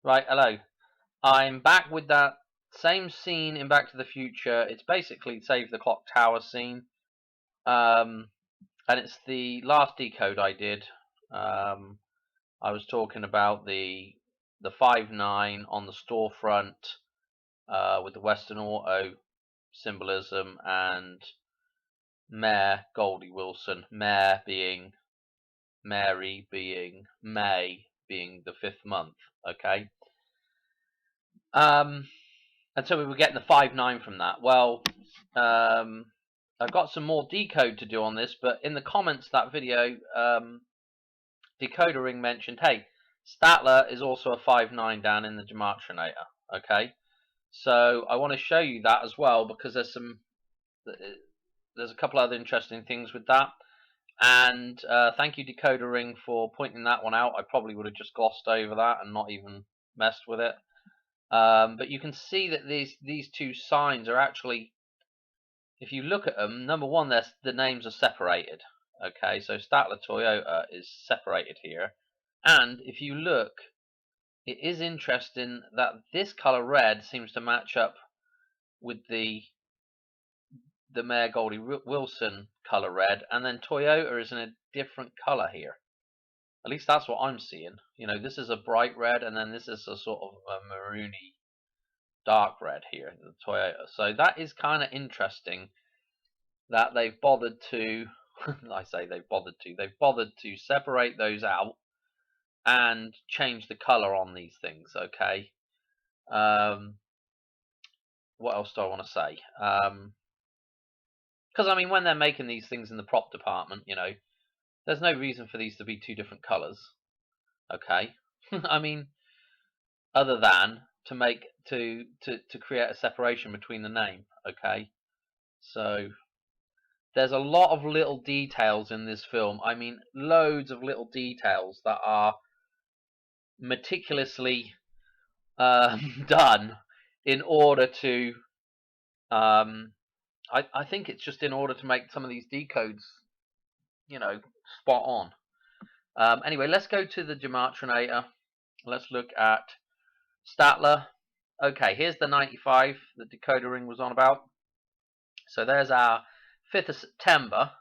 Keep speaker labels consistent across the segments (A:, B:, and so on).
A: Right, hello. I'm back with that same scene in Back to the Future. It's basically Save the Clock Tower scene. Um, and it's the last decode I did. I was talking about the 5.9 on the storefront with the Western Auto symbolism and Mayor Goldie Wilson. Mayor being Mary, being May, being the 5th month. Okay. And so we were getting the 5.9 from that. Well, I've got some more decode to do on this, but in the comments of that video, Decoder Ring mentioned, hey, Statler is also a 5.9 down in the Gematria. Okay, so I want to show you that as well because there's a couple other interesting things with that. And thank you, Decoder Ring, for pointing that one out. I probably would have just glossed over that and not even messed with it. But you can see that these two signs are actually, if you look at them, number one, the names are separated. Okay, so Statler Toyota is separated here, and if you look, it is interesting that this color red seems to match up with the Mayor Goldie Wilson color red, and then Toyota is in a different color here. At least that's what I'm seeing. You know, this is a bright red, and then this is a sort of a maroony dark red here, the Toyota. So that is kind of interesting that they've bothered to they've bothered to separate those out and change the color on these things. Okay. What else do I want to say? Because I mean, when they're making these things in the prop department, you know, there's no reason for these to be two different colors. Okay. I mean, other than to make to create a separation between the name. Okay. So there's a lot of little details in this film. I mean, loads of little details that are meticulously done in order to. I think it's just in order to make some of these decodes, you know, spot on. Anyway, let's go to the Gematria. Let's look at Statler. Okay, here's the 95 the Decoder Ring was on about. So there's our 5th of September.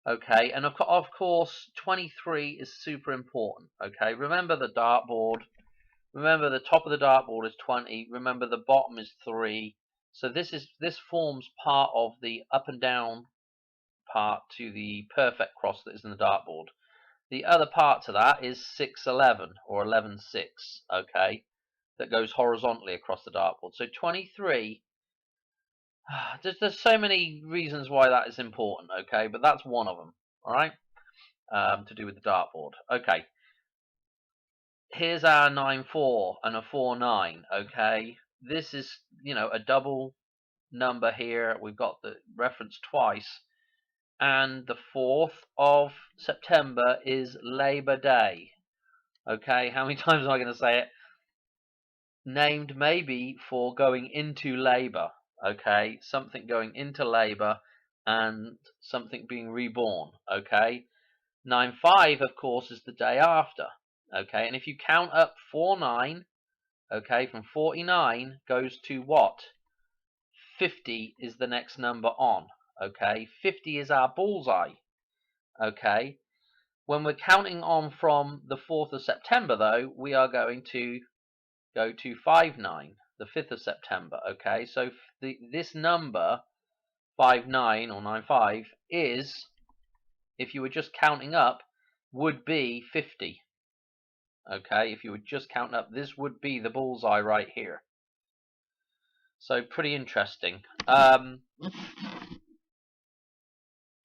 A: Okay, and of course, 23 is super important. Okay, remember the dartboard. Remember the top of the dartboard is 20. Remember the bottom is 3. So this forms part of the up and down part to the perfect cross that is in the dartboard. The other part to that is 611 or 11.6. Okay, that goes horizontally across the dartboard. So 23. There's so many reasons why that is important. Okay, but that's one of them. All right, to do with the dartboard. Okay. Here's our 9.4 and a 4.9. Okay, this is, you know, a double number here. We've got the reference twice, and the 4th of September is Labor Day. Okay, how many times am I going to say it? Named maybe for going into labor. Okay, something going into labor and something being reborn. Okay, 9.5 of course is the day after. Okay, and if you count up 4.9, okay, from 49 goes to what? 50 is the next number on. Okay, 50 is our bullseye. Okay, when we're counting on from the 4th of September, though, we are going to go to 5.9, the 5th of September. Okay, so this number 5.9 or 9.5 is, if you were just counting up, would be 50. Okay, if you were just counting up, this would be the bullseye right here. So pretty interesting.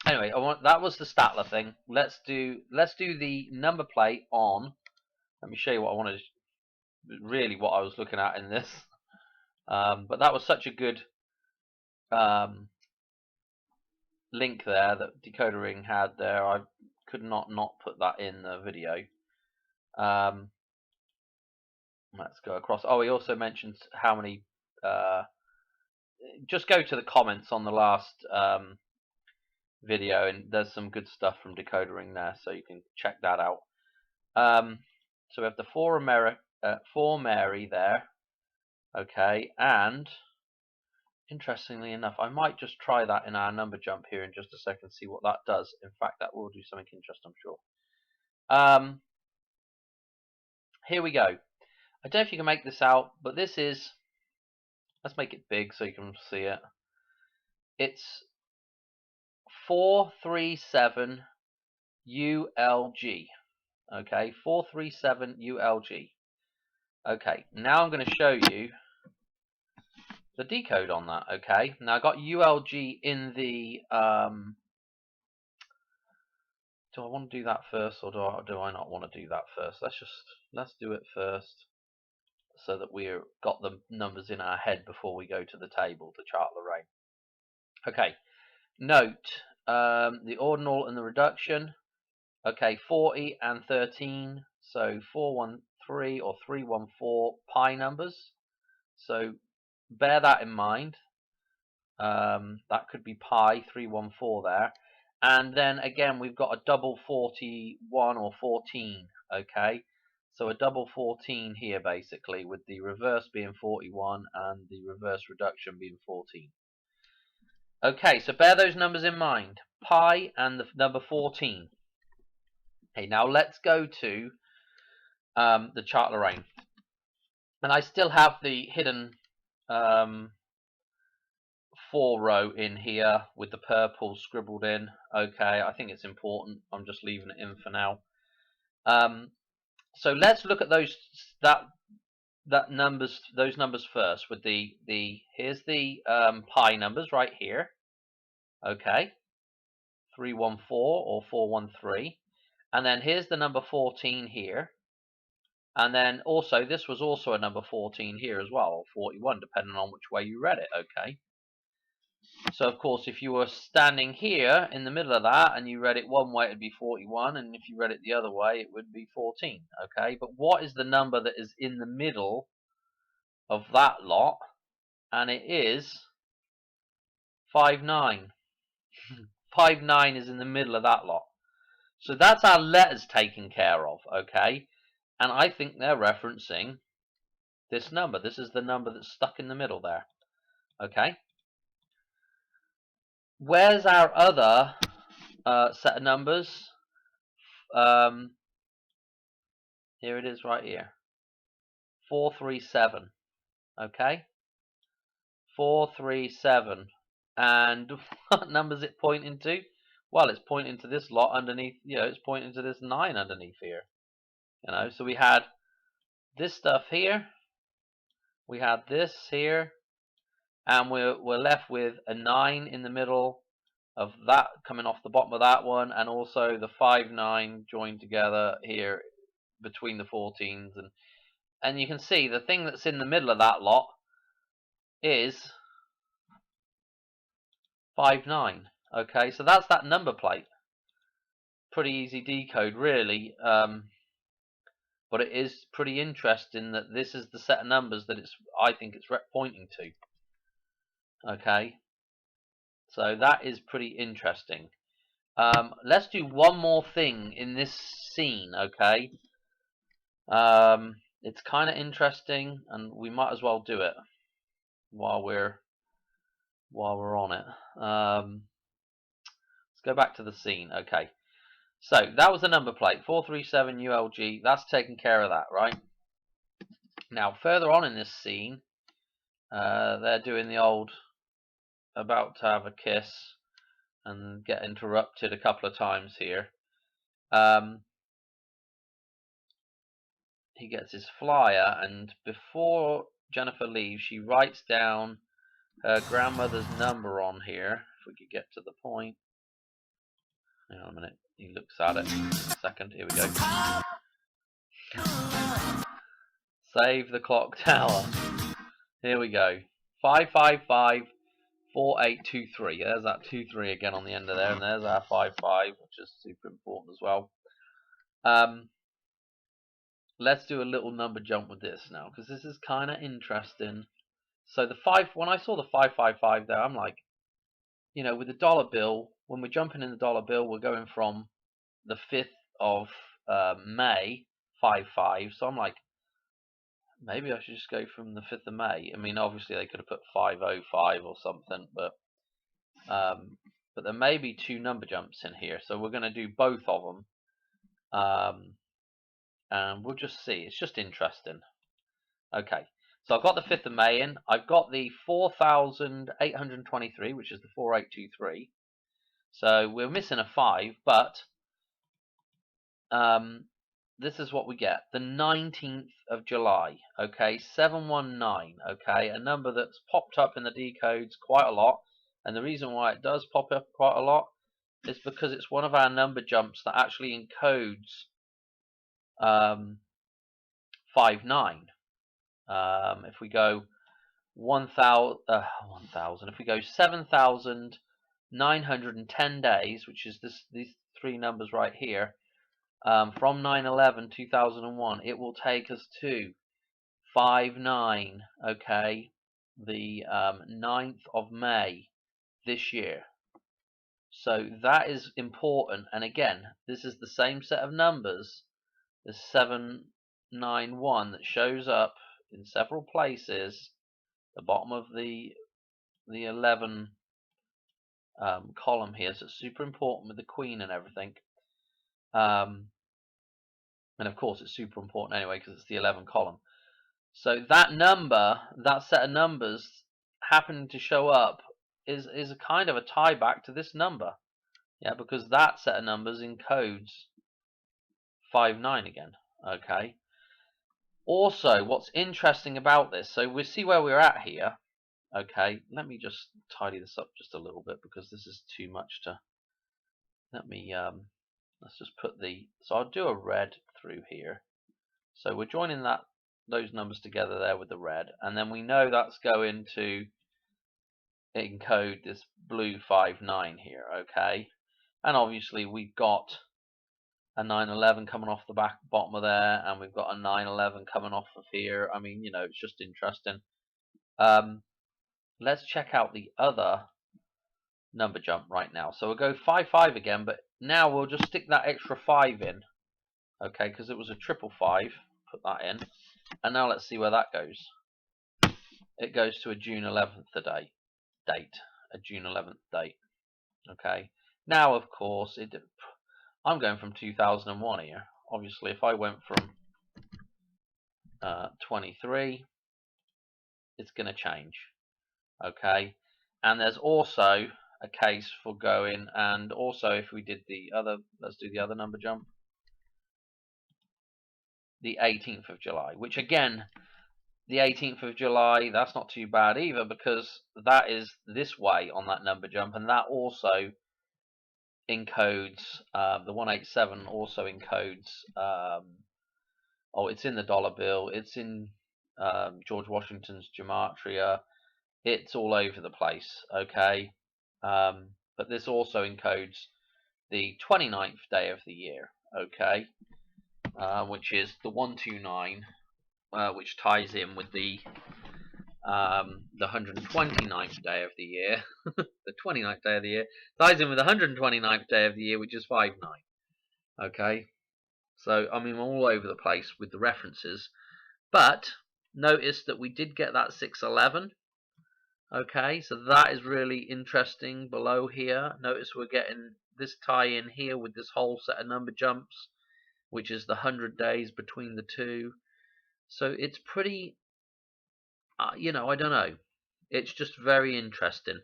A: Anyway, that was the Statler thing. Let's do the number plate on. Let me show you what I wanted. Really, what I was looking at in this. But that was such a good link there that Decoder Ring had there. I could not put that in the video. Let's go across. Oh, he also mentions how many. Just go to the comments on the last video, and there's some good stuff from Decoder Ring there, so you can check that out. So we have the 4 for Mary there. Okay, and interestingly enough, I might just try that in our number jump here in just a second, see what that does. In fact, that will do something interesting, I'm sure. Here we go. I don't know if you can make this out, but this is, let's make it big so you can see it. It's 437 ULG. Okay, 437 ULG. Okay, now I'm going to show you the decode on that. Okay, now I got ULG in the do I want to do that first, or do I not want to do that first? Let's do it first, so that we've got the numbers in our head before we go to the table to chart Lorraine. Okay, note the ordinal and the reduction. Okay, 40 and 13, so 413 or 314 pi numbers. So bear that in mind. That could be pi 314 there. And then again, we've got a double 41 or 14. Okay, so a double 14 here basically, with the reverse being 41 and the reverse reduction being 14. Okay, so bear those numbers in mind, pi and the number 14. Okay, now let's go to the chart Lorraine. And I still have the hidden 4 row in here with the purple scribbled in. Okay, I think it's important. I'm just leaving it in for now. So let's look at those numbers first. With here's the pi numbers right here. Okay, 314 or 413, and then here's the number 14 here. And then also, this was also a number 14 here as well, or 41, depending on which way you read it, okay? So, of course, if you were standing here in the middle of that and you read it one way, it would be 41, and if you read it the other way, it would be 14, okay? But what is the number that is in the middle of that lot? And it is 59. 59 is in the middle of that lot. So that's our letters taken care of, okay? And I think they're referencing this number. This is the number that's stuck in the middle there. Okay. Where's our other set of numbers? Here it is right here. 437. Okay. 437. And what number is it pointing to? Well, it's pointing to this lot underneath. It's pointing to this 9 underneath here. So we had this stuff here. We had this here, and we're left with a 9 in the middle of that, coming off the bottom of that one, and also the 5-9 joined together here between the 14s, and you can see the thing that's in the middle of that lot is 5-9. Okay, so that's that number plate. Pretty easy decode, really. But it is pretty interesting that this is the set of numbers that I think it's pointing to. Okay, so that is pretty interesting. Let's do one more thing in this scene. Okay, it's kind of interesting, and we might as well do it while we're on it. Let's go back to the scene. Okay. So that was the number plate, 437 ULG. That's taken care of that, right? Now, further on in this scene, they're doing the old about to have a kiss and get interrupted a couple of times here. He gets his flyer, and before Jennifer leaves, she writes down her grandmother's number on here. If we could get to the point. Hang on a minute. He looks at it. A second. Here we go. Save the clock tower. Here we go. 555 4823. There's that 23 again on the end of there, and there's our 55, which is super important as well. Let's do a little number jump with this now, because this is kind of interesting. So when I saw the 555 there, I'm like, with the dollar bill, when we're jumping in the dollar bill, we're going from the 5th of May 55. So I'm like, maybe I should just go from the 5th of May. I mean, obviously they could have put 505 or something, but there may be 2 number jumps in here, so we're going to do both of them, and we'll just see. It's just interesting. Okay, so I've got the 5th of May in. I've got the 4,823, which is the 4823. So we're missing a 5, but this is what we get. The 19th of July, okay, 719, okay, a number that's popped up in the decodes quite a lot. And the reason why it does pop up quite a lot is because it's one of our number jumps that actually encodes 59. If we go 1,000, if we go 7,910 days, which is these 3 numbers right here, from 9/11/2001, it will take us to 59, okay, the 9th of May this year. So that is important, and again, this is the same set of numbers, the 791, that shows up in several places, the bottom of the 11 column here. So it's super important with the Queen and everything. And of course, it's super important anyway because it's the 11 column. So that number, that set of numbers, happening to show up is a kind of a tie back to this number, yeah, because that set of numbers encodes 59 again. Okay. Also, what's interesting about this, so we'll see where we're at here. Okay, let me just tidy this up just a little bit because this is too much to. Let me let's just put the. So I'll do a red through here. So we're joining those numbers together there with the red, and then we know that's going to encode this blue 59 here, okay? And obviously we've got a 911 coming off the bottom of there, and we've got a 911 coming off of here. I mean, you know, it's just interesting. Let's check out the other number jump right now. So we'll go 55 again, but now we'll just stick that extra 5 in, okay, because it was a 555. Put that in, and now let's see where that goes. It goes to a June 11th date, a June 11th date. Okay. Now, of course, I'm going from 2001 here. Obviously, if I went from 23, it's going to change. Okay. And there's also a case for going, and also if we did the other, let's do the other number jump, the 18th of July, which again, the 18th of July, that's not too bad either, because that is this way on that number jump, and that also encodes, the 187 also encodes, it's in the dollar bill, it's in George Washington's gematria, it's all over the place, okay? But this also encodes the 29th day of the year, okay? Which is the 129, which ties in with the 129th day of the year. The 29th day of the year ties in with the 129th day of the year, which is 59. Okay, so I mean, all over the place with the references, but notice that we did get that 611. Okay, so that is really interesting below here. Notice we're getting this tie in here with this whole set of number jumps, which is the 100 days between the two. So it's pretty, you know, I don't know. It's just very interesting.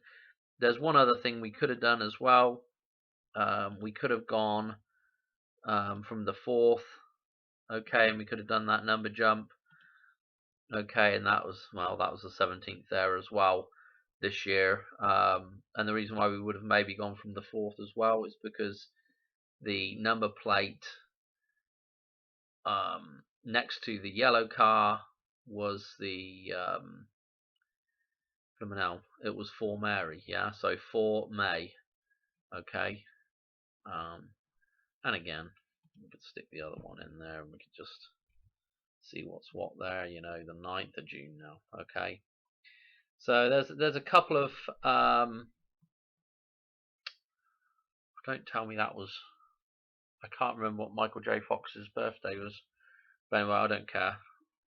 A: There's one other thing we could have done as well. We could have gone from the 4th, okay, and we could have done that number jump, okay, and that was the 17th there as well this year. And the reason why we would have maybe gone from the 4th as well is because the number plate next to the yellow car was the it was for Mary, yeah, so for May, okay. And again, we could stick the other one in there, and we could just see what's what there, you know, the 9th of June now, okay. So there's a couple of don't tell me that was, I can't remember what Michael J. Fox's birthday was, but anyway, I don't care.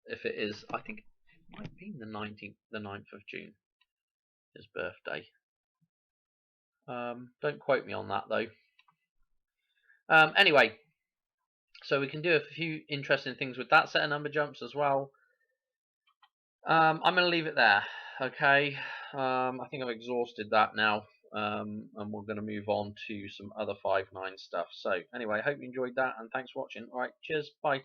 A: if it is. I think it might be the 19th, the 9th of June, his birthday. Don't quote me on that though. Anyway, so we can do a few interesting things with that set of number jumps as well. I'm going to leave it there. Okay. I think I've exhausted that now. And we're going to move on to some other 5-9 stuff. So anyway, I hope you enjoyed that, and thanks for watching. All right, cheers, bye.